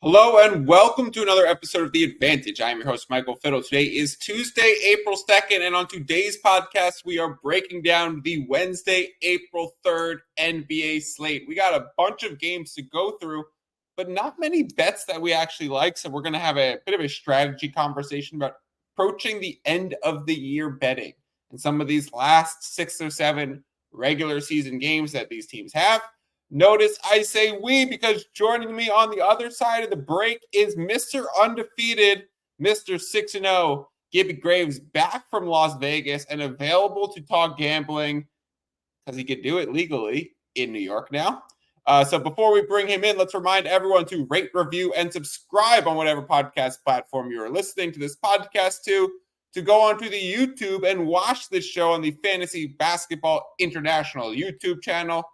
Hello and welcome to another episode of The Advantage. I am your host, Michael Fiddle. Today is Tuesday, April 2nd, and on today's podcast, we are breaking down the Wednesday, April 3rd NBA slate. We got a bunch of games to go through, but not many bets that we actually like, so we're going to have a bit of a strategy conversation about approaching the end of the year betting and some of these last 6 or 7 regular season games that these teams have. Notice I say we because joining me on the other side of the break is Mr. Undefeated, Mr. 6-0, Gibby Graves, back from Las Vegas and available to talk gambling because he could do it legally in New York now. So before we bring him in, let's remind everyone to rate, review, and subscribe on whatever podcast platform you are listening to this podcast to go onto the YouTube and watch this show on the Fantasy Basketball International YouTube channel,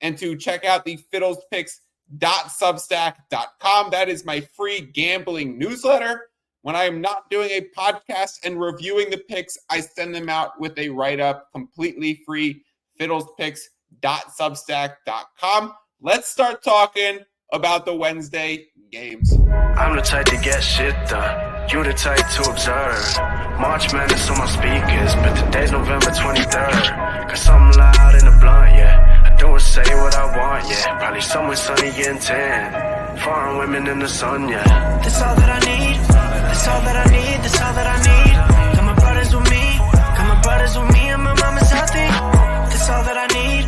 and to check out the fiddlespicks.substack.com. That is my free gambling newsletter. When I am not doing a podcast and reviewing the picks, I send them out with a write-up, completely free, fiddlespicks.substack.com. Let's start talking about the Wednesday games. I'm the type to get shit done. You the type to observe. March Madness on my speakers, but today's November 23rd. Cause I'm loud in the blunt, yeah. Don't say what I want, yeah. Probably somewhere sunny getting tan. Foreign women in the sun, yeah. That's all that I need. That's all that I need. That's all that I need. Got my brothers with me. Got my brothers with me and my mama's healthy. That's all that I need.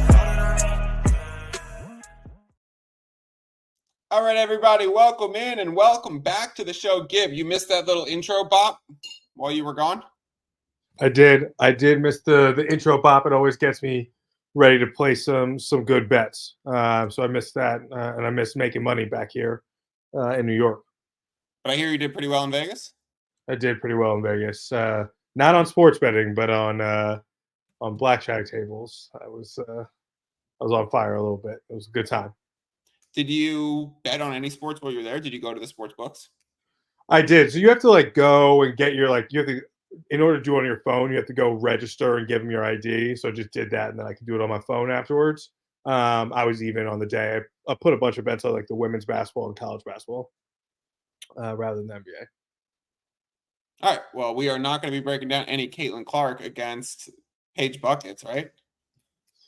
All right, everybody, welcome in and welcome back to the show. Gib, you missed that little intro bop while you were gone? I did miss the intro bop. It always gets me ready to play some good bets. So I missed that, and I missed making money back here in New York. But I hear you did pretty well in Vegas. I did pretty well in Vegas. Not on sports betting, but on blackjack tables. I was on fire a little bit. It was a good time. Did you bet on any sports while you were there? Did you go to the sports books? I did. So you have to go and get your you have to, in order to do it on your phone, you have to go register and give them your ID. So I just did that, and then I could do it on my phone afterwards. I was even on the day. I put a bunch of bets on the women's basketball and college basketball rather than the NBA. All right. Well, we are not going to be breaking down any Caitlin Clark against Paige Buckets, right?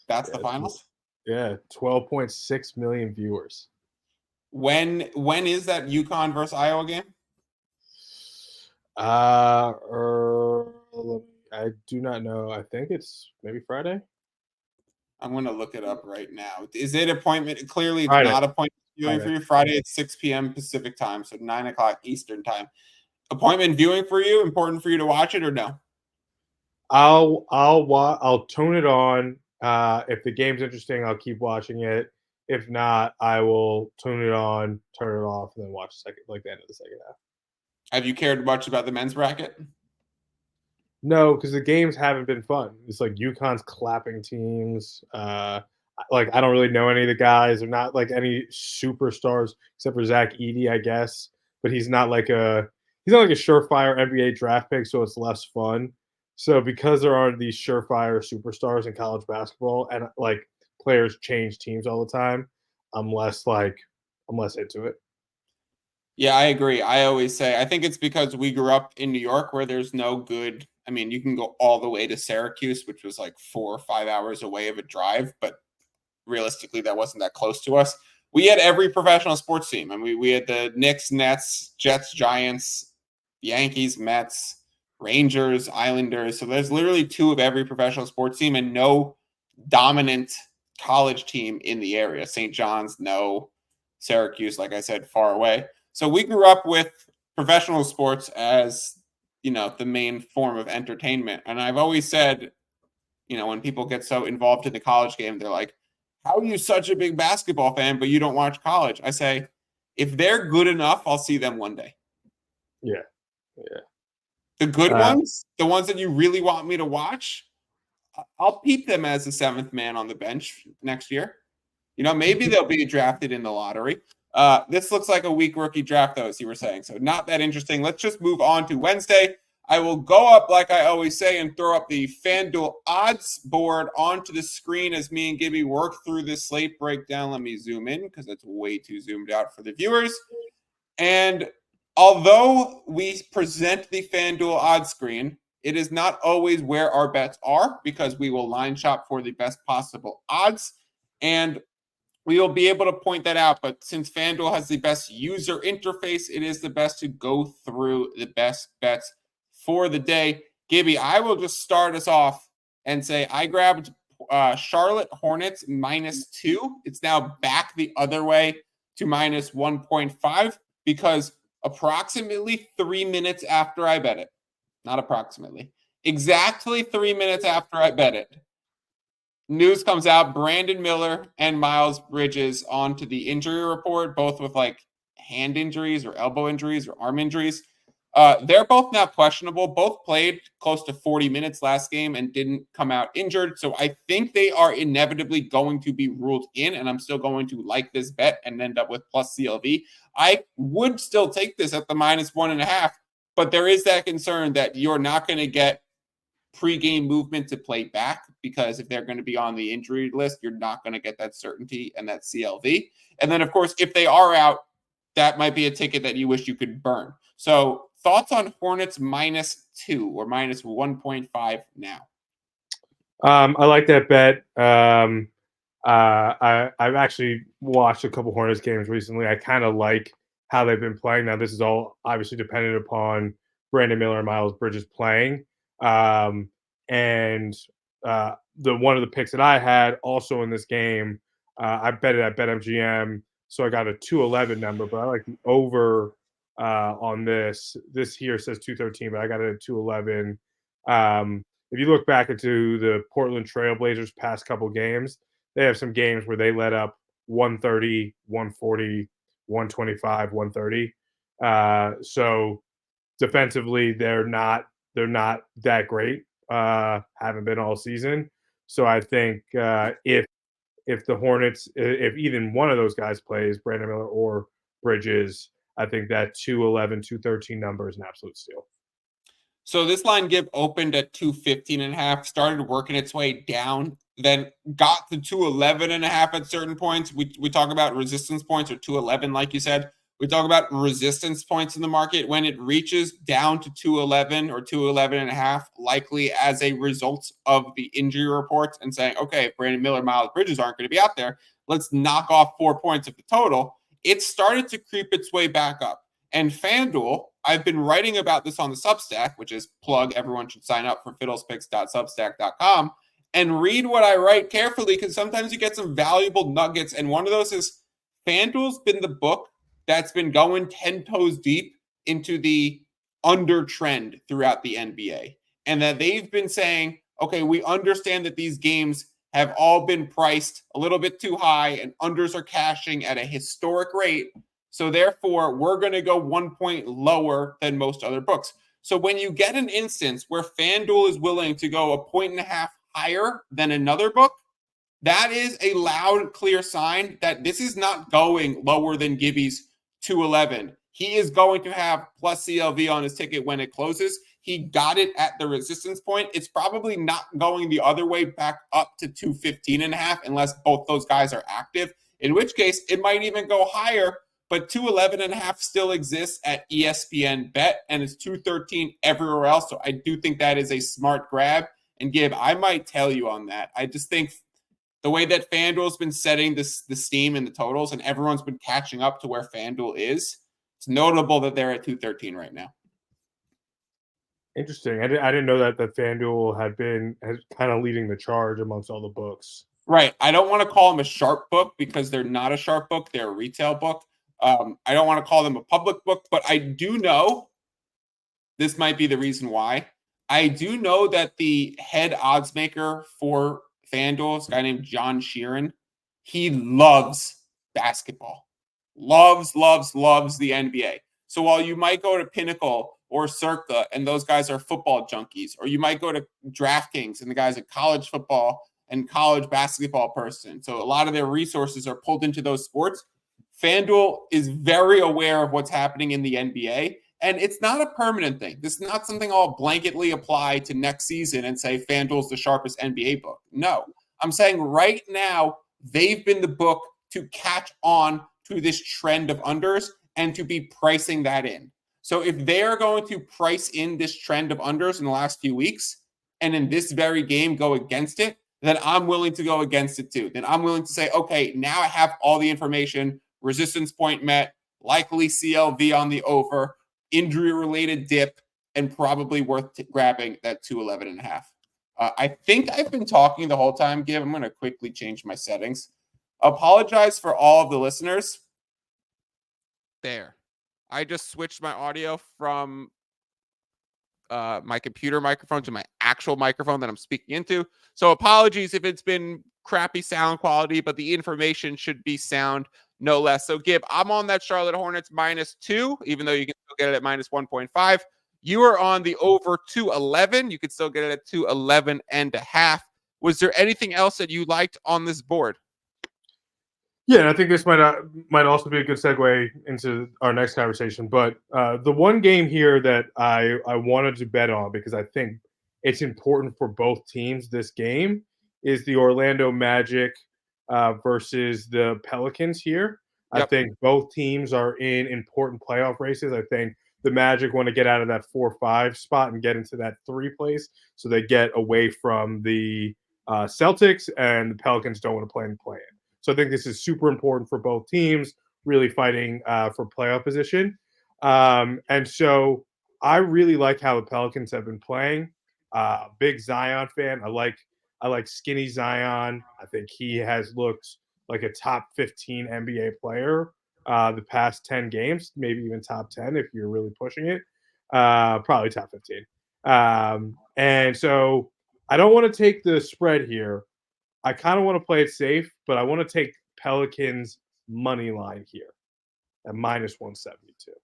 That's the finals? Yeah, 12.6 million viewers. When is that UConn versus Iowa game? I do not know. I think it's maybe Friday. I'm going to look it up right now. Is it appointment? Clearly, it's Friday. not appointment viewing for you. Friday at 6 p.m. Pacific time, so 9 o'clock Eastern time. Appointment viewing for you? Important for you to watch it or no? I'll tone it on. If the game's interesting, I'll keep watching it. If not, I will tune it on, turn it off, and then watch the end of the second half. Have you cared much about the men's bracket? No, because the games haven't been fun. It's UConn's clapping teams. I don't really know any of the guys. They're not any superstars except for Zach Edey, I guess. But he's not he's not a surefire NBA draft pick, so it's less fun. So because there aren't these surefire superstars in college basketball, and players change teams all the time, I'm less into it. Yeah, I agree. I always say I think it's because we grew up in New York where there's no good. I mean, you can go all the way to Syracuse, which was 4 or 5 hours away of a drive, but realistically, that wasn't that close to us. We had every professional sports team. I mean, we had the Knicks, Nets, Jets, Giants, Yankees, Mets, Rangers, Islanders. So there's literally 2 of every professional sports team and no dominant college team in the area. St. John's, no. Syracuse, like I said, far away. So we grew up with professional sports as, the main form of entertainment. And I've always said, when people get so involved in the college game, they're like, how are you such a big basketball fan, but you don't watch college? I say, if they're good enough, I'll see them one day. Yeah. The good ones, the ones that you really want me to watch, I'll peep them as the 7th man on the bench next year. Maybe they'll be drafted in the lottery. This looks like a weak rookie draft, though, as you were saying. So not that interesting. Let's just move on to Wednesday. I will go up, like I always say, and throw up the FanDuel odds board onto the screen as me and Gibby work through this slate breakdown. Let me zoom in because it's way too zoomed out for the viewers. And although we present the FanDuel odds screen, it is not always where our bets are because we will line shop for the best possible odds. And we will be able to point that out. But since FanDuel has the best user interface, it is the best to go through the best bets for the day. Gibby, I will just start us off and say I grabbed Charlotte Hornets -2. It's now back the other way to -1.5 because approximately 3 minutes after I bet it, not approximately, exactly 3 minutes after I bet it, news comes out, Brandon Miller and Miles Bridges onto the injury report, both with like hand injuries or elbow injuries or arm injuries. They're both now questionable. Both played close to 40 minutes last game and didn't come out injured. So I think they are inevitably going to be ruled in, and I'm still going to like this bet and end up with plus CLV. I would still take this at the -1.5, but there is that concern that you're not going to get pre-game movement to play back because if they're going to be on the injury list, you're not going to get that certainty and that CLV. And then, of course, if they are out, that might be a ticket that you wish you could burn. So thoughts on Hornets -2 or -1.5 now? I like that bet. I've actually watched a couple Hornets games recently. I kind of like how they've been playing. Now, this is all obviously dependent upon Brandon Miller and Miles Bridges playing. And the one of the picks that I had also in this game, I bet it at BetMGM, so I got a 211 number, but I like the over on this. This here says 213, but I got it at 211. If you look back into the Portland Trailblazers past couple games, they have some games where they let up 130, 140, 125, 130. So defensively, they're not that great. Haven't been all season. So I think if the Hornets, if even one of those guys plays, Brandon Miller or Bridges, I think that 211, 213 number is an absolute steal. So this line Gib opened at 215.5, started working its way down, then got to 211.5 at certain points. We talk about resistance points or 211, like you said. We talk about resistance points in the market when it reaches down to 211 or 211.5, likely as a result of the injury reports and saying, okay, if Brandon Miller, Miles Bridges aren't going to be out there, let's knock off 4 points of the total. It started to creep its way back up. And FanDuel, I've been writing about this on the Substack, which is plug. Everyone should sign up for fiddlespicks.substack.com and read what I write carefully because sometimes you get some valuable nuggets. And one of those is FanDuel's been the book that's been going 10 toes deep into the under trend throughout the NBA. And that they've been saying, okay, we understand that these games have all been priced a little bit too high and unders are cashing at a historic rate. So therefore, we're going to go 1 point lower than most other books. So when you get an instance where FanDuel is willing to go 1.5 points higher than another book, that is a loud, clear sign that this is not going lower than Gibby's 211. He is going to have plus CLV on his ticket when it closes. He got it at the resistance point. It's probably not going the other way back up to 215.5 unless both those guys are active, in which case it might even go higher. But 211.5 still exists at ESPN Bet, and it's 213 everywhere else. So I do think that is a smart grab. And Gib, I might tell you on that. I just think the way that FanDuel's been setting the steam and the totals, and everyone's been catching up to where FanDuel is, it's notable that they're at 213 right now. Interesting. I didn't know that FanDuel has kind of leading the charge amongst all the books. Right. I don't want to call them a sharp book because they're not a sharp book. They're a retail book. I don't want to call them a public book, but I do know this might be the reason why. I do know that the head odds maker for FanDuel, this guy named John Sheeran, he loves basketball. Loves the NBA. So while you might go to Pinnacle or Circa and those guys are football junkies, or you might go to DraftKings and the guy's a college football and college basketball person. So a lot of their resources are pulled into those sports. FanDuel is very aware of what's happening in the NBA, and it's not a permanent thing. This is not something I'll blanketly apply to next season and say FanDuel's the sharpest NBA book. No, I'm saying right now they've been the book to catch on to this trend of unders, and to be pricing that in. So if they are going to price in this trend of unders in the last few weeks, and in this very game go against it, then I'm willing to go against it too. Then I'm willing to say, okay, now I have all the information, resistance point met, likely CLV on the over, injury-related dip, and probably worth grabbing that 211.5. I think I've been talking the whole time, Gib. I'm going to quickly change my settings. Apologize for all of the listeners. There. I just switched my audio from my computer microphone to my actual microphone that I'm speaking into. So apologies if it's been crappy sound quality, but the information should be sound no less. So Gib, I'm on that Charlotte Hornets -2, even though you can still get it at -1.5. You are on the over 211. You could still get it at 211.5. Was there anything else that you liked on this board? Yeah, and I think this might also be a good segue into our next conversation. But the one game here that I wanted to bet on, because I think it's important for both teams this game, is the Orlando Magic versus the Pelicans here. Yep. I think both teams are in important playoff races. I think the Magic want to get out of that 4-5 spot and get into that 3 place, so they get away from the Celtics, and the Pelicans don't want to play in play-in. So I think this is super important for both teams, really fighting for playoff position. And so I really like how the Pelicans have been playing. Big Zion fan. I like skinny Zion. I think he has looked like a top 15 NBA player the past 10 games, maybe even top 10 if you're really pushing it. Probably top 15. And so I don't want to take the spread here. I kind of want to play it safe, but I want to take Pelicans money line here at -172.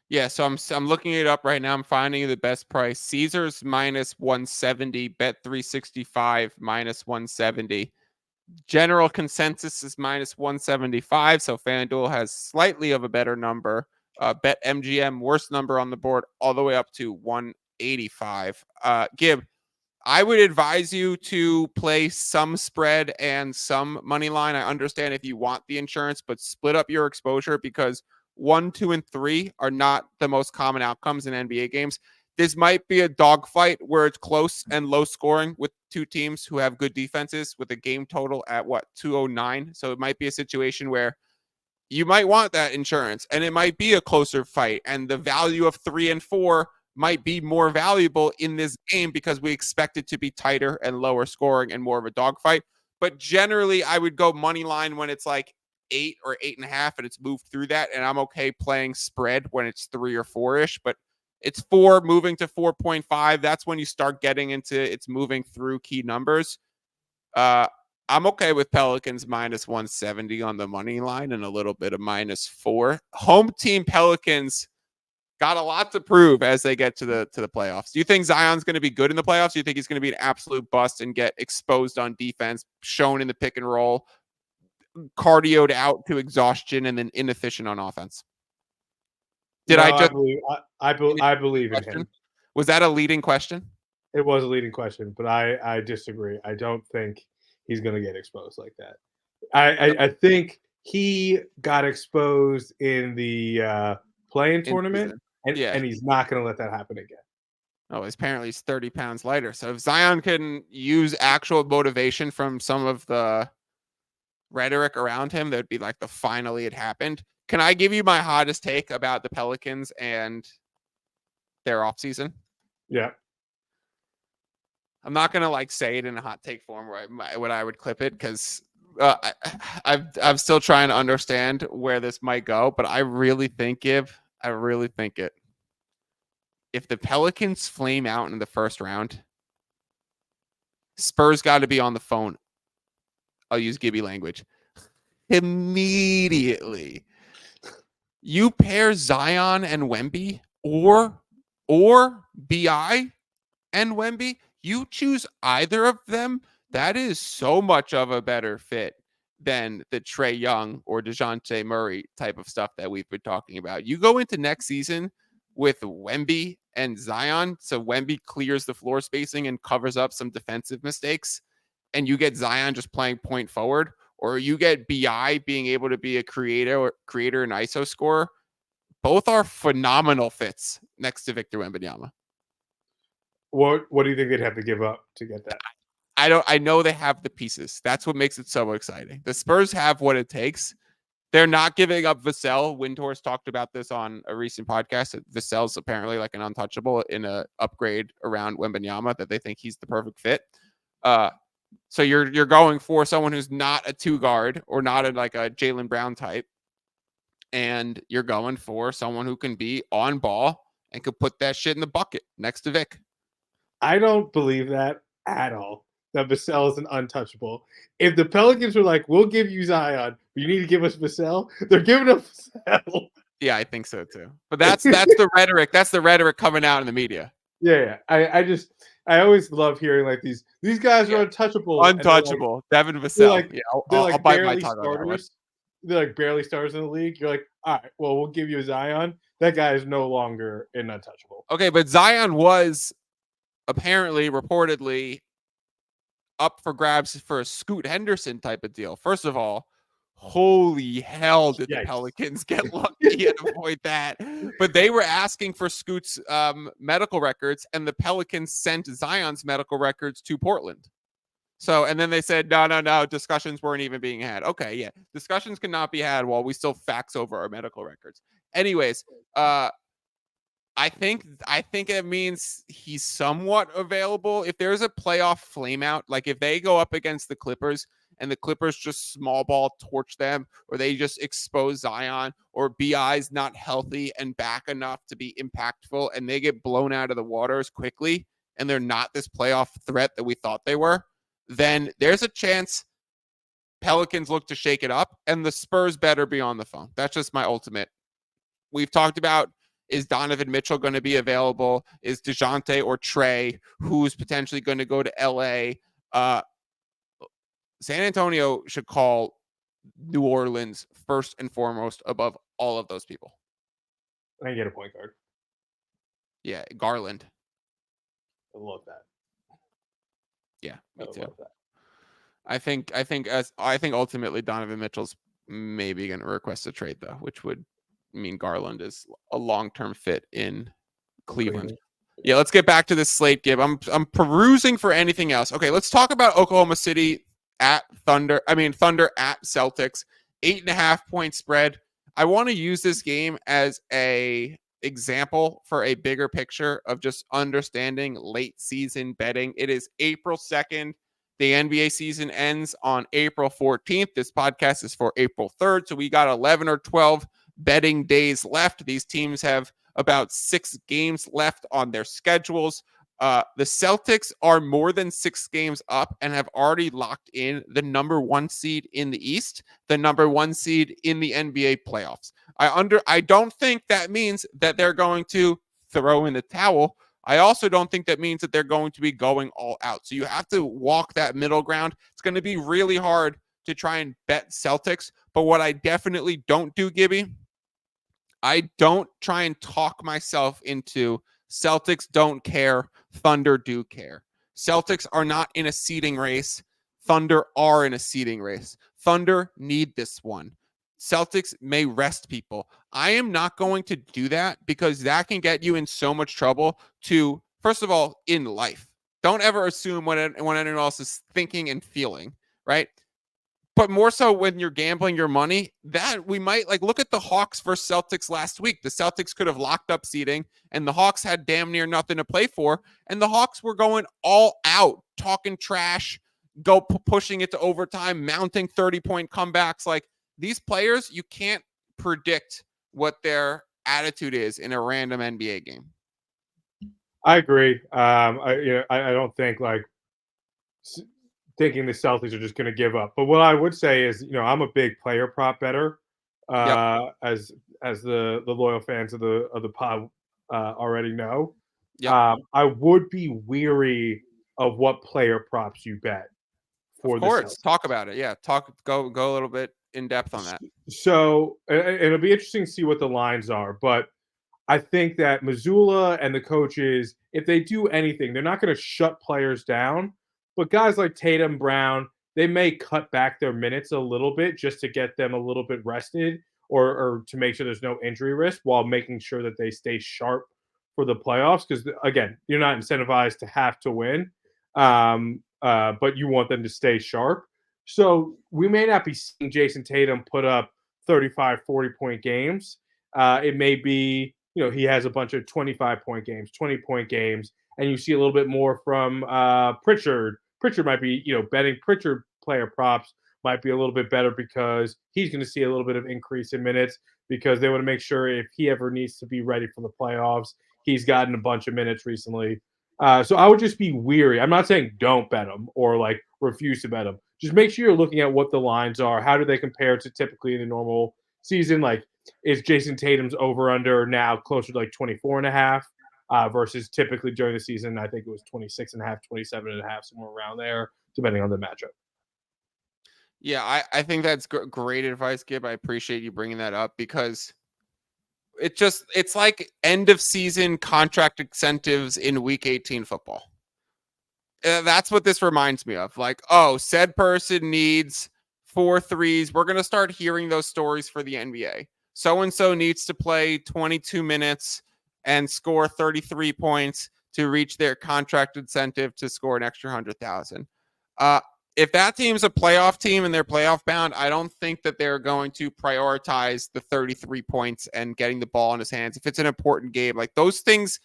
Yeah, so I'm looking it up right now. I'm finding the best price. Caesars -170, Bet365 -170. General consensus is -175, so FanDuel has slightly of a better number. BetMGM, worst number on the board, all the way up to 185. Gib, I would advise you to play some spread and some money line. I understand if you want the insurance, but split up your exposure, because 1, 2, and 3 are not the most common outcomes in NBA games. This might be a dogfight where it's close and low scoring with two teams who have good defenses, with a game total at 209. So it might be a situation where you might want that insurance, and it might be a closer fight, and the value of 3 and 4 might be more valuable in this game because we expect it to be tighter and lower scoring and more of a dogfight. But generally, I would go money line when it's like 8 or 8.5 and it's moved through that. And I'm okay playing spread when it's 3 or 4-ish, but it's 4 moving to 4.5. That's when you start getting into it's moving through key numbers. I'm okay with Pelicans -170 on the money line and a little bit of -4. Home team Pelicans got a lot to prove as they get to the playoffs. Do you think Zion's going to be good in the playoffs? Do you think he's going to be an absolute bust and get exposed on defense, shown in the pick and roll, cardioed out to exhaustion, and then inefficient on offense? I believe in him. Was that a leading question? It was a leading question, but I disagree. I don't think he's going to get exposed like that. I think he got exposed in the play-in tournament. And he's not going to let that happen again. Oh, apparently he's 30 pounds lighter. So if Zion can use actual motivation from some of the rhetoric around him, that would be like the finally it happened. Can I give you my hottest take about the Pelicans and their offseason? Yeah. I'm not going to say it in a hot take form where I would clip it, because I'm still trying to understand where this might go, but I really think it. If the Pelicans flame out in the first round, Spurs got to be on the phone. I'll use Gibby language. Immediately. You pair Zion and Wemby or BI and Wemby, you choose either of them. That is so much of a better fit than the Trae Young or DeJounte Murray type of stuff that we've been talking about. You go into next season with Wemby and Zion, so Wemby clears the floor spacing and covers up some defensive mistakes, and you get Zion just playing point forward, or you get BI being able to be a creator and ISO scorer, both are phenomenal fits next to Victor Wembanyama. What do you think they'd have to give up to get that? I know they have the pieces. That's what makes it so exciting. The Spurs have what it takes. They're not giving up Vassell. Windhorst talked about this on a recent podcast. That Vassell's apparently like an untouchable in a upgrade around Wembanyama, that they think he's the perfect fit. So you're going for someone who's not a 2 guard or not like a Jaylen Brown type, and you're going for someone who can be on ball and could put that shit in the bucket next to Vic. I don't believe that at all. That Vassell is an untouchable. If the Pelicans were like, "We'll give you Zion, but you need to give us Vassell," they're giving up Vassell. Yeah, I think so too. But that's the rhetoric. That's the rhetoric coming out in the media. Yeah. I always love hearing like these guys are untouchable. Untouchable. Like, Devin Vassell. I'll bite my tongue on that one. They're like barely starters in the league. You're like, all right, well, we'll give you a Zion. That guy is no longer an untouchable. Okay, but Zion was apparently, reportedly, up for grabs for a Scoot Henderson type of deal. First of all, holy hell did the Pelicans get lucky and avoid that. But they were asking for Scoot's medical records, and the Pelicans sent Zion's medical records to Portland. So, and then they said, no, discussions weren't even being had. Okay, yeah, discussions cannot be had while we still fax over our medical records. Anyways, I think it means he's somewhat available. If there's a playoff flameout, like if they go up against the Clippers and the Clippers just small ball torch them, or they just expose Zion, or BI's not healthy and back enough to be impactful, and they get blown out of the waters quickly, and they're not this playoff threat that we thought they were, then there's a chance Pelicans look to shake it up, and the Spurs better be on the phone. That's just my ultimate. We've talked about, is Donovan Mitchell going to be available? Is DeJounte or Trey, who's potentially going to go to LA? San Antonio should call New Orleans first and foremost above all of those people. I get a point guard. Yeah, Garland. I love that. Yeah, me too. I think ultimately Donovan Mitchell's maybe going to request a trade though, which would mean Garland is a long-term fit in Cleveland. Yeah, let's get back to this slate, Gib. I'm perusing for anything else. Okay, let's talk about Oklahoma City at Thunder. Thunder at Celtics. 8.5 point spread. I want to use this game as a example for a bigger picture of just understanding late season betting. It is April 2nd. The NBA season ends on April 14th. This podcast is for April 3rd. So we got 11 or 12 betting days left. These teams have about 6 games left on their schedules. The Celtics are more than 6 games up and have already locked in the number 1 seed in the East, the number 1 seed in the NBA playoffs. I don't think that means that they're going to throw in the towel. I also don't think that means that they're going to be going all out. So you have to walk that middle ground. It's going to be really hard to try and bet Celtics. But what I definitely don't do, Gibby, I don't try and talk myself into Celtics don't care, Thunder do care. Celtics are not in a seeding race. Thunder are in a seeding race. Thunder need this one. Celtics may rest people. I am not going to do that because that can get you in so much trouble to, first of all, in life. Don't ever assume what anyone else is thinking and feeling, right? But more so when you're gambling your money, that we might look at the Hawks versus Celtics last week. The Celtics could have locked up seeding and the Hawks had damn near nothing to play for. And the Hawks were going all out, talking trash, pushing it to overtime, mounting 30-point comebacks. Like these players, you can't predict what their attitude is in a random NBA game. I agree. I don't think thinking the Celtics are just going to give up. But what I would say is, I'm a big player prop better, as the loyal fans of the pod already know. Yep. I would be weary of what player props you bet for the Celtics. Talk about it. Yeah, go a little bit in depth on that. So it'll be interesting to see what the lines are, but I think that Missoula and the coaches, if they do anything, they're not going to shut players down. But guys like Tatum, Brown, they may cut back their minutes a little bit just to get them a little bit rested, or to make sure there's no injury risk while making sure that they stay sharp for the playoffs. Because again, you're not incentivized to have to win, but you want them to stay sharp. So we may not be seeing Jason Tatum put up 35, 40-point games. It may be, he has a bunch of 25-point games, 20-point games, and you see a little bit more from Pritchard. Pritchard might be, betting Pritchard player props might be a little bit better because he's going to see a little bit of increase in minutes because they want to make sure if he ever needs to be ready for the playoffs, he's gotten a bunch of minutes recently. So I would just be weary. I'm not saying don't bet him or like refuse to bet him. Just make sure you're looking at what the lines are. How do they compare to typically in a normal season? Like, is Jason Tatum's over under now closer to like 24.5 versus typically during the season? I think it was 26.5, 27.5, somewhere around there, depending on the matchup. Yeah, I think that's great advice, Gib. I appreciate you bringing that up because it's like end of season contract incentives in week 18 football. That's what this reminds me of. Like, oh, said person needs 4 threes. We're going to start hearing those stories for the NBA. So-and-so needs to play 22 minutes and score 33 points to reach their contract incentive to score an extra 100,000. If that team's a playoff team and they're playoff bound, I don't think that they're going to prioritize the 33 points and getting the ball in his hands. If it's an important game, like those things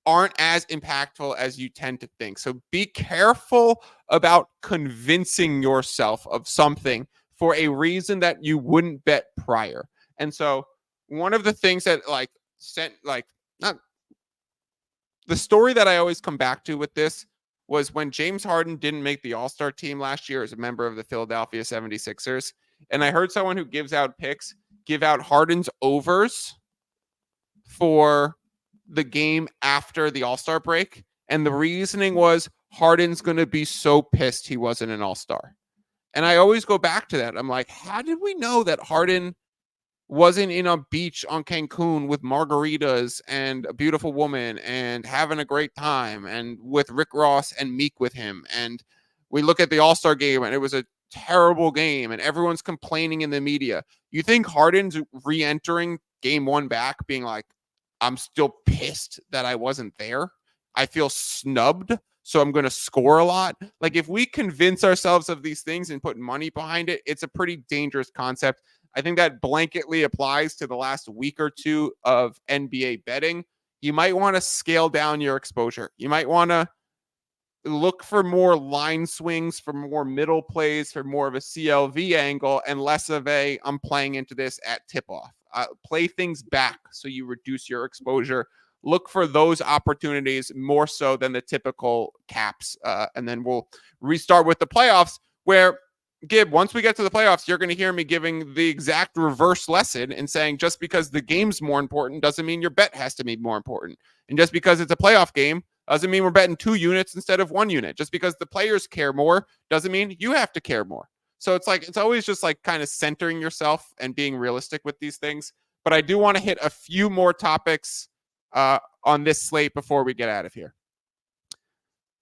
aren't as impactful as you tend to think. So be careful about convincing yourself of something for a reason that you wouldn't bet prior. And so one of the things that not the story that I always come back to with this was when James Harden didn't make the All-Star team last year as a member of the Philadelphia 76ers. And I heard someone who gives out picks give out Harden's overs for the game after the All-Star break. And the reasoning was Harden's going to be so pissed he wasn't an All-Star. And I always go back to that. I'm like, how did we know that Harden wasn't in a beach on Cancun with margaritas and a beautiful woman and having a great time and with Rick Ross and Meek with him? And we look at the All-Star game and it was a terrible game and everyone's complaining in the media. You think Harden's re-entering game 1 back being like, I'm still pissed that I wasn't there. I feel snubbed, so I'm going to score a lot. Like, if we convince ourselves of these things and put money behind it, it's a pretty dangerous concept. I think that blanketly applies to the last week or two of NBA betting. You might want to scale down your exposure. You might want to look for more line swings, for more middle plays, for more of a CLV angle, and less of a I'm playing into this at tip-off. Play things back so you reduce your exposure. Look for those opportunities more so than the typical caps. And then we'll restart with the playoffs where, Gib, once we get to the playoffs, you're going to hear me giving the exact reverse lesson and saying just because the game's more important doesn't mean your bet has to be more important. And just because it's a playoff game doesn't mean we're betting 2 units instead of 1 unit. Just because the players care more doesn't mean you have to care more. So it's always just like kind of centering yourself and being realistic with these things. But I do want to hit a few more topics on this slate before we get out of here.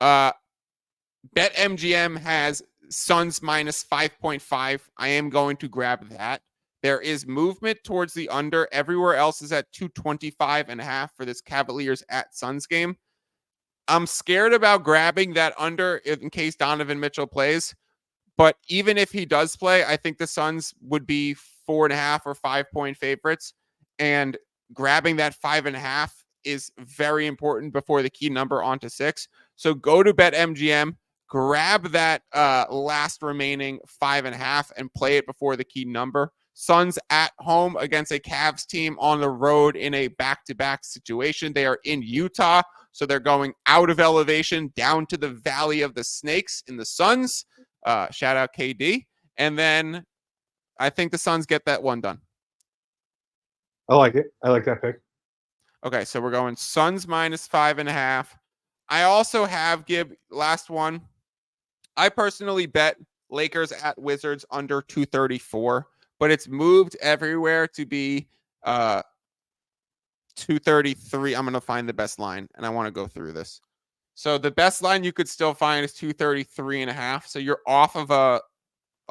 BetMGM has Suns minus 5.5. I am going to grab that. There is movement towards the under. Everywhere else is at 225.5 for this Cavaliers at Suns game. I'm scared about grabbing that under in case Donovan Mitchell plays. But even if he does play, I think the Suns would be 4.5 or 5-point favorites. And grabbing that 5.5 is very important before the key number onto 6. So go to BetMGM, grab that last remaining 5.5 and play it before the key number. Suns at home against a Cavs team on the road in a back-to-back situation. They are in Utah, so they're going out of elevation down to the Valley of the Snakes in the Suns. Shout out KD. And then I think the Suns get that one done. I like it. I like that pick. Okay, so we're going Suns minus 5.5. I also have, Gib, last one. I personally bet Lakers at Wizards under 234, but it's moved everywhere to be 233. I'm going to find the best line, and I want to go through this. So the best line you could still find is 233.5. So you're off of a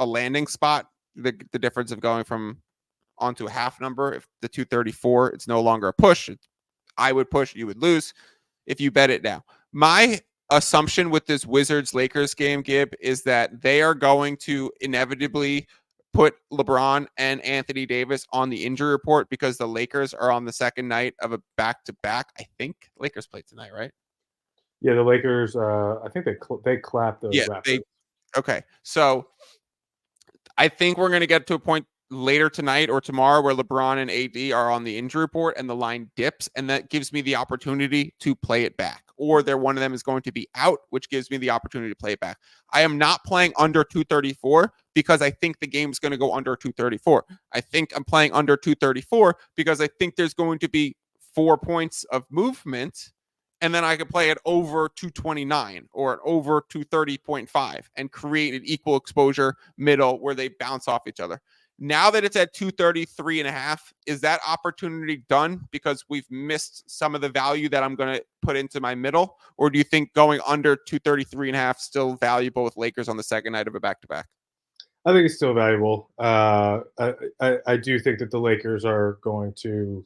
landing spot. The difference of going from onto a half number. If the 234, it's no longer a push. I would push, you would lose if you bet it now. My assumption with this Wizards-Lakers game, Gib, is that they are going to inevitably put LeBron and Anthony Davis on the injury report because the Lakers are on the second night of a back-to-back. I think Lakers play tonight, right? Yeah, the Lakers. I think they clapped the Raptors. Okay, so I think we're going to get to a point later tonight or tomorrow where LeBron and AD are on the injury report and the line dips, and that gives me the opportunity to play it back. Or one of them is going to be out, which gives me the opportunity to play it back. I am not playing under 234 because I think the game is going to go under 234. I think I'm playing under 234 because I think there's going to be 4 points of movement, and then I could play it over 229 or over 230.5 and create an equal exposure middle where they bounce off each other. Now that it's at 233.5, is that opportunity done because we've missed some of the value that I'm going to put into my middle? Or do you think going under 233.5 still valuable with Lakers on the second night of a back-to-back? I think it's still valuable. I do think that the Lakers are going to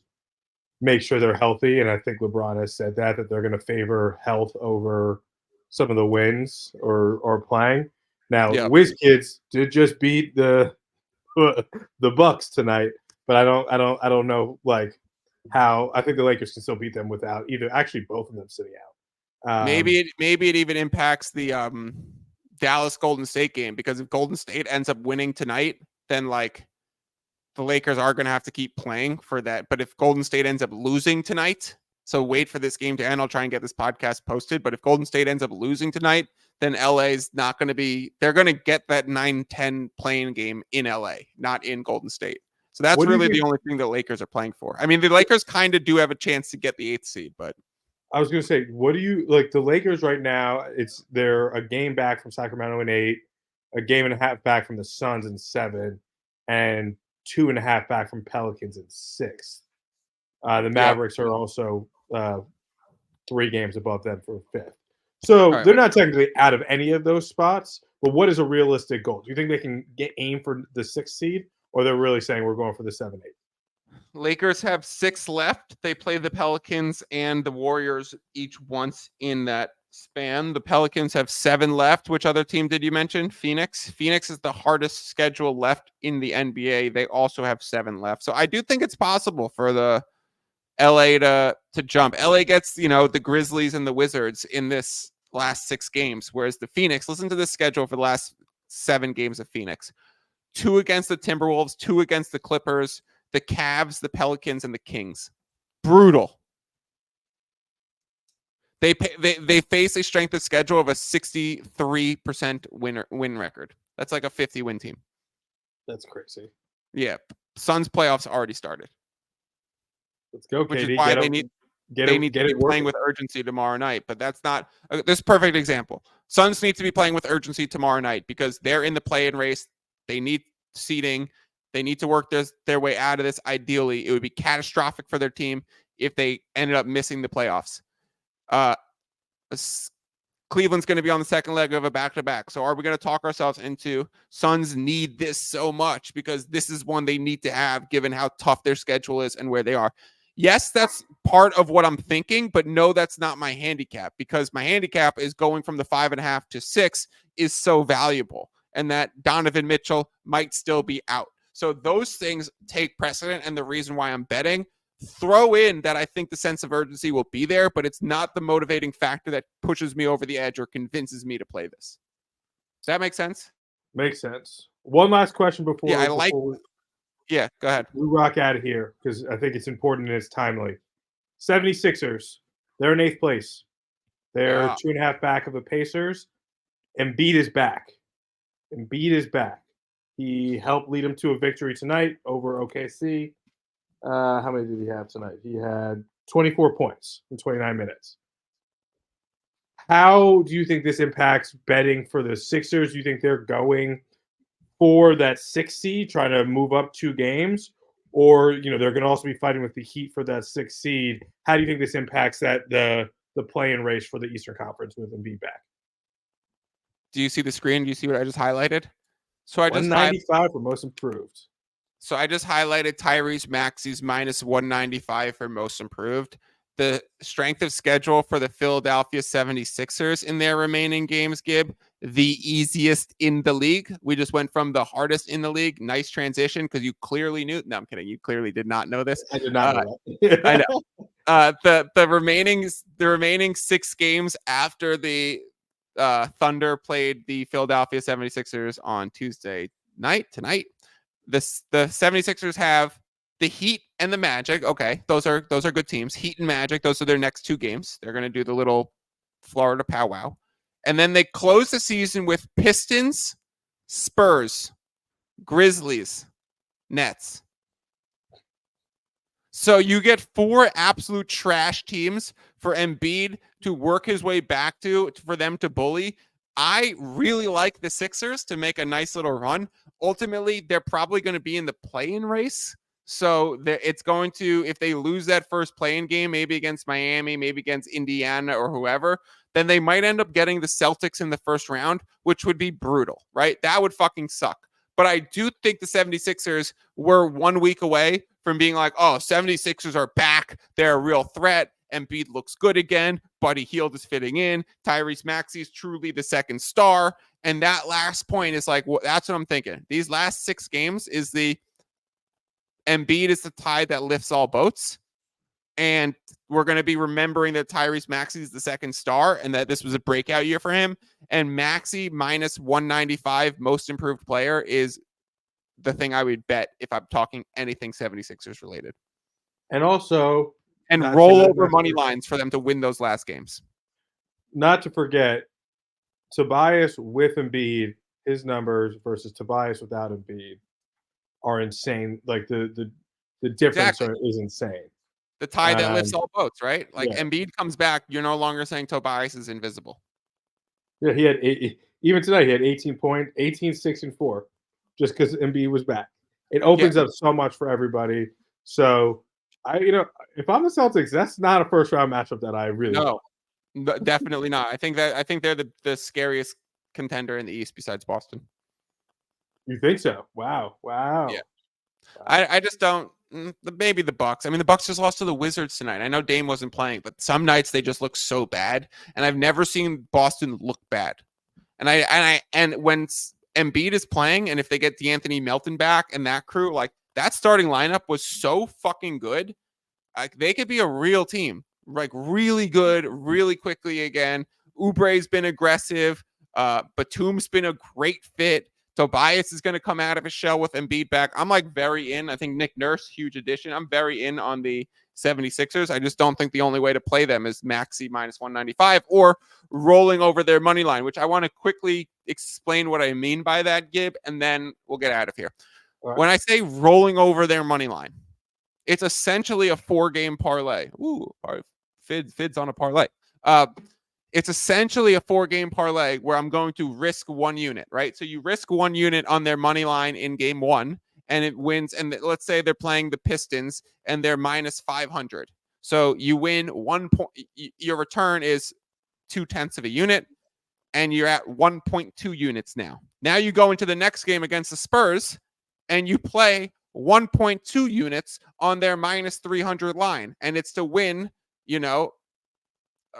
make sure they're healthy, and I think LeBron has said that they're going to favor health over some of the wins or playing. Now, Wiz Kids did just beat the Bucks tonight, but I don't know like how. I think the Lakers can still beat them without either. Actually, both of them sitting out. Maybe it even impacts the Dallas Golden State game, because if Golden State ends up winning tonight, then like the Lakers are going to have to keep playing for that. But if Golden State ends up losing tonight, so wait for this game to end. I'll try and get this podcast posted. But if Golden State ends up losing tonight, then LA's not going to be, they're going to get that 9-10 playing game in LA, not in Golden State. So that's really the only thing the Lakers are playing for. I mean, the Lakers kind of do have a chance to get the 8th seed, but I was going to say, what do you like the Lakers right now? They're a game back from Sacramento in 8, a game and a half back from the Suns in 7, and 2.5 back from Pelicans in 6. The Mavericks are also 3 games above them for 5th. So they're not technically out of any of those spots, but what is a realistic goal? Do you think they can aim for the 6th seed, or they're really saying we're going for the 7-8? Lakers have 6 left. They play the Pelicans and the Warriors each once in that span. The Pelicans have 7 left. Which other team did you mention? Phoenix. Phoenix is the hardest schedule left in the NBA. They also have 7 left. So I do think it's possible for the LA to jump. LA gets, the Grizzlies and the Wizards in this last 6 games, whereas the Phoenix, listen to the schedule for the last 7 games of Phoenix. 2 against the Timberwolves, 2 against the Clippers, the Cavs, the Pelicans, and the Kings. Brutal. They face a strength of schedule of a 63% win record. That's like a 50-win team. That's crazy. Yeah. Suns playoffs already started. Let's go, which KD. is why they need to be playing with urgency tomorrow night. But that's not this perfect example. Suns need to be playing with urgency tomorrow night because they're in the play-in race. They need seeding. They need to work their way out of this. Ideally, it would be catastrophic for their team if they ended up missing the playoffs. Cleveland's going to be on the second leg of a back-to-back. So are we going to talk ourselves into Suns need this so much because this is one they need to have given how tough their schedule is and where they are? Yes, that's part of what I'm thinking, but no, that's not my handicap, because my handicap is going from the 5.5 to 6 is so valuable, and that Donovan Mitchell might still be out. So those things take precedent, and the reason why I'm betting, throw in that I think the sense of urgency will be there, but it's not the motivating factor that pushes me over the edge or convinces me to play this. Does that make sense? Makes sense. One last question before. Yeah, go ahead. We rock out of here because I think it's important and it's timely. 76ers, they're in 8th place. They're 2.5 back of the Pacers. Embiid is back. He helped lead them to a victory tonight over OKC. How many did he have tonight? He had 24 points in 29 minutes. How do you think this impacts betting for the Sixers? Do you think they're going for that 6th seed, trying to move up 2 games? Or, they're going to also be fighting with the Heat for that 6th seed. How do you think this impacts the play-in race for the Eastern Conference with Embiid back? Do you see the screen? Do you see what I just highlighted? So I just 195 for most improved. So I just highlighted Tyrese Maxey's minus 195 for most improved. The strength of schedule for the Philadelphia 76ers in their remaining games, Gib, the easiest in the league. We just went from the hardest in the league. Nice transition because you clearly knew. No, I'm kidding. You clearly did not know this. I did not know that. I know. The remaining 6 games after the Thunder played the Philadelphia 76ers on Tuesday night tonight. The 76ers have the Heat and the Magic. Okay, those are good teams. Heat and Magic, those are their next 2 games. They're going to do the little Florida powwow. And then they close the season with Pistons, Spurs, Grizzlies, Nets. So you get 4 absolute trash teams for Embiid to work his way back to, for them to bully. I really like the Sixers to make a nice little run. Ultimately, they're probably going to be in the play-in race. So it's going to, if they lose that first play-in game, maybe against Miami, maybe against Indiana or whoever, then they might end up getting the Celtics in the first round, which would be brutal, right? That would fucking suck. But I do think the 76ers were 1 week away from being like, oh, 76ers are back. They're a real threat. Embiid looks good again. Buddy Hield is fitting in. Tyrese Maxey is truly the second star. And that last point is like, well, that's what I'm thinking. These last 6 games is the Embiid is the tide that lifts all boats. And we're going to be remembering that Tyrese Maxey is the second star and that this was a breakout year for him. And Maxey minus 195 most improved player is the thing I would bet if I'm talking anything 76ers related. And also, and roll over money lines for them to win those last games. Not to forget, Tobias with Embiid, his numbers versus Tobias without Embiid are insane. Like the difference is insane. The tide that lifts all boats, right? Like yeah. Embiid comes back, you're no longer saying Tobias is invisible. Yeah, he had even tonight he had 18, 6, and 4, just because Embiid was back. It opens up so much for everybody. So if I'm the Celtics, that's not a first round matchup that I really like. Definitely not. I think they're the scariest contender in the East besides Boston. You think so? Wow. Yeah. I just don't. Maybe the Bucks. I mean, the Bucks just lost to the Wizards tonight. I know Dame wasn't playing, but some nights they just look so bad, and I've never seen Boston look bad. And when Embiid is playing, and if they get DeAnthony Melton back and that crew, like that starting lineup was so fucking good. Like they could be a real team, like really good, really quickly again. Oubre's been aggressive. Batum's been a great fit. Tobias is going to come out of his shell with Embiid back. I'm like very in. I think Nick Nurse, huge addition. I'm very in on the 76ers. I just don't think the only way to play them is Maxey minus 195 or rolling over their money line, which I want to quickly explain what I mean by that, Gib, and then we'll get out of here. Right. When I say rolling over their money line, it's essentially a 4-game parlay. Ooh, Fids on a parlay. It's essentially a 4-game parlay where I'm going to risk 1 unit, right? So you risk 1 unit on their money line in game 1 and it wins. And let's say they're playing the Pistons and they're minus 500. So you win 1 point. Your return is 0.2 of a unit and you're at 1.2 units now. Now you go into the next game against the Spurs and you play 1.2 units on their minus 300 line. And it's to win,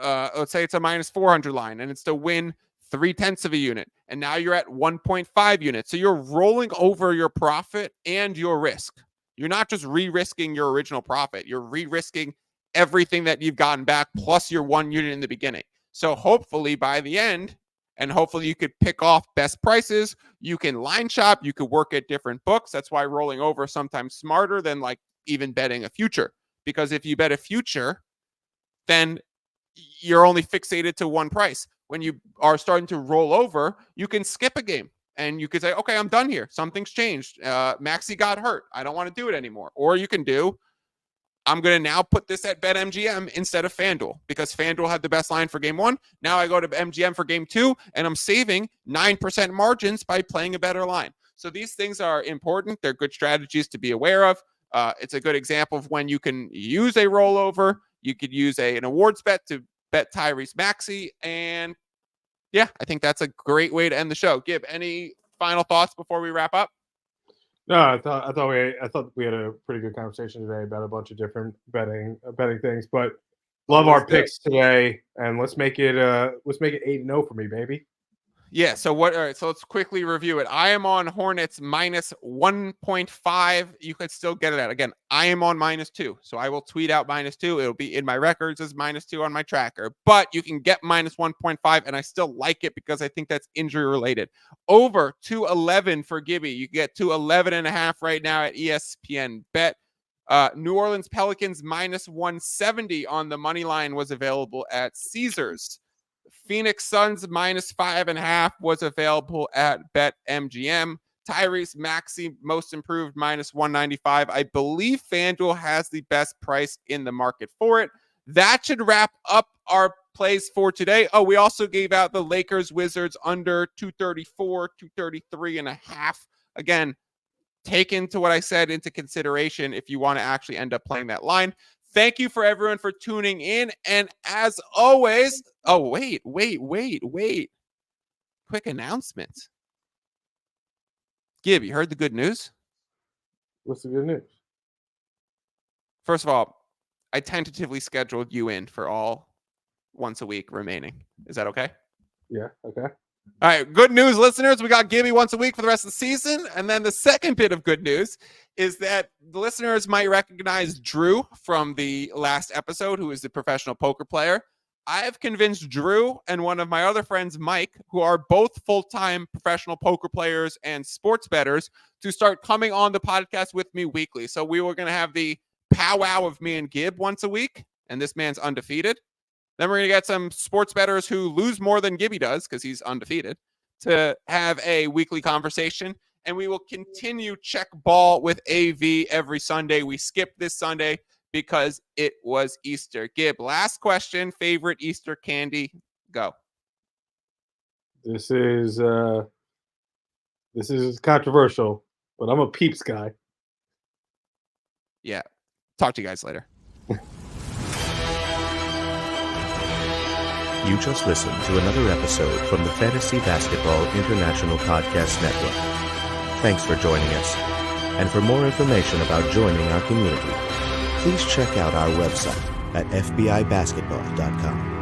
let's say it's a minus 400 line and it's to win 0.3 of a unit. And now you're at 1.5 units. So you're rolling over your profit and your risk. You're not just re-risking your original profit. You're re-risking everything that you've gotten back plus your 1 unit in the beginning. So hopefully by the end, and hopefully you could pick off best prices. You can line shop. You could work at different books. That's why rolling over is sometimes smarter than like even betting a future. Because if you bet a future, then you're only fixated to one price. When you are starting to roll over, you can skip a game and you could say, okay, I'm done here. Something's changed. Maxey got hurt. I don't want to do it anymore. Or you can do, I'm going to now put this at BetMGM instead of FanDuel because FanDuel had the best line for game 1. Now I go to MGM for game 2 and I'm saving 9% margins by playing a better line. So these things are important. They're good strategies to be aware of. It's a good example of when you can use a rollover. You could use an awards bet to bet Tyrese Maxey. And yeah, I think that's a great way to end the show. Gib, any final thoughts before we wrap up? No, I thought we had a pretty good conversation today about a bunch of different betting things, but love Always our good. picks today, and let's make it 8-0 for me, baby. Yeah, so all right, so let's quickly review it. I am on Hornets minus 1.5. You could still get it at. Again, I am on -2. So I will tweet out -2. It'll be in my records as -2 on my tracker. But you can get minus 1.5, and I still like it because I think that's injury related. Over 211 for Gibby. You get 211.5 right now at ESPN Bet. New Orleans Pelicans minus 170 on the money line was available at Caesars. Phoenix Suns minus 5.5 was available at BetMGM. Tyrese Maxey, most improved, minus 195. I believe FanDuel has the best price in the market for it. That should wrap up our plays for today. Oh, we also gave out the Lakers Wizards under 234, 233.5. Again, take into what I said into consideration if you want to actually end up playing that line. Thank you for everyone for tuning in. And as always, wait. Quick announcement. Gib, you heard the good news? What's the good news? First of all, I tentatively scheduled you in for all once a week remaining. Is that okay? Yeah, okay. All right, good news, listeners. We got Gibby once a week for the rest of the season. And then the second bit of good news is that the listeners might recognize Drew from the last episode, who is the professional poker player. I have convinced Drew and one of my other friends, Mike, who are both full-time professional poker players and sports bettors, to start coming on the podcast with me weekly. So we were going to have the powwow of me and Gib once a week, and this man's undefeated. Then we're going to get some sports bettors who lose more than Gibby does because he's undefeated to have a weekly conversation. And we will continue check ball with AV every Sunday. We skipped this Sunday because it was Easter. Gib, last question, favorite Easter candy? Go. This is controversial, but I'm a Peeps guy. Yeah. Talk to you guys later. You just listened to another episode from the Fantasy Basketball International Podcast Network. Thanks for joining us. And for more information about joining our community, please check out our website at fbibasketball.com.